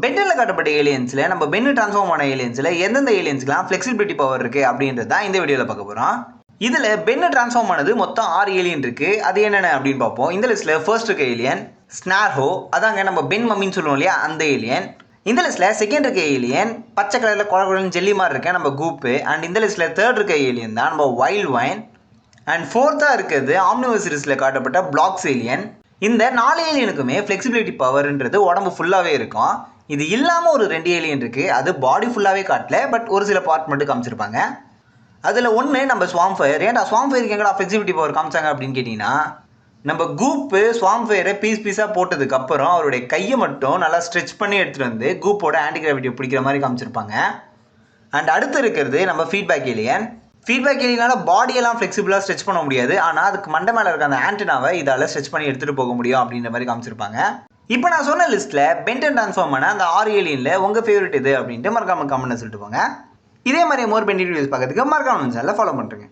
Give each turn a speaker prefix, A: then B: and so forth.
A: பென்டனில் காட்டப்பட்ட ஏலியன்ஸில் நம்ம pen transform ஆன ஏலியன்ஸில் எந்தெந்த ஏலியன்ஸ்க்குலாம் ஃப்ளெக்சிபிலிட்டி பவர் இருக்குது அப்படின்றது தான் இந்த வீடியோவில் பார்க்க போகிறோம். இதில் பென்னு ட்ரான்ஸ்ஃபார்ம் ஆனது மொத்தம் 6 ஏலியன் இருக்குது. அது என்னென்ன அப்படின்னு பார்ப்போம். இந்த லிஸ்ட்டில் ஃபர்ஸ்ட் இருக்க ஏலியன் ஸ்னார்ஹோ, அதாங்க நம்ம பென் மம்மின்னு சொல்லுவோம் இல்லையா, அந்த ஏலியன். இந்த லிஸ்ட்டில் செகண்ட் இருக்க ஏலியன் பச்சை கலரில் குழந்தை ஜெல்லி மாதிரி இருக்க நம்ம கூப்பு. அண்ட் இந்த லிஸ்ட்டில் தேர்ட் இருக்க ஏலியன் தான் நம்ம வைல்ட் வைன். அண்ட் ஃபோர்த்தாக இருக்கிறது ஆம்னிவர்ஸ் சீரிஸில் காட்டப்பட்ட பிளாக்ஸ் ஏலியன். இந்த 4 ஏலியனுக்குமே ஃப்ளெக்சிபிலிட்டி பவர்ன்றது உடம்பு ஃபுல்லாகவே இருக்கும். இது இல்லாமல் ஒரு 2 ஏலியன் இருக்குது. அது பாடி ஃபுல்லாகவே காட்டல, பட் ஒரு சில பார்ட் மட்டும் காமிச்சிருப்பாங்க. அதில் ஒன்று நம்ம ஸ்வாம் ஃபயர். ஏன்டா ஸ்வாம் ஃபயருக்கு எங்கடா ஃப்ளெக்சிபிலிட்டி பவர் காமிச்சாங்க அப்படின்னு கேட்டிங்கன்னா, நம்ம கூப்பு ஸ்வாம் ஃபயரை பீஸாக போட்டதுக்கப்புறம் அவருடைய கையை மட்டும் நல்லா ஸ்ட்ரெச் பண்ணி எடுத்துகிட்டு வந்து கூப்போட ஆன்டி கிராவிட்டியை பிடிக்கிற மாதிரி காமிச்சிருப்பாங்க. அண்ட் அடுத்து இருக்கிறது நம்ம ஃபீட்பேக் ஏலியன். ஃபீட்பேக் ஏலியனால பாடியெல்லாம் ஃப்ளெக்சிபிளாக ஸ்ட்ரெச் பண்ண முடியாது, ஆனால் அதுக்கு மண்டை மேலே இருக்க அந்த ஆண்டனாவை இதால் ஸ்ட்ரெச் பண்ணி எடுத்துகிட்டு போக முடியும் அப்படின்ற மாதிரி காமிச்சிருப்பாங்க. இப்போ நான் சொன்ன லிஸ்ட்டில் பென்டன் ட்ரான்ஸ்ஃபார்ம் ஆன அந்த 6 ஏலியனில் உங்கள் ஃபேவரட் இது அப்படின்ட்டு மறக்காம கமெண்ட்ல சொல்லிட்டு போங்க. இதே மாதிரி மோர் பென்டன் வீடியோஸ் பார்க்கறதுக்கு மறக்காம சேனலை ஃபாலோ பண்ணுறேங்க.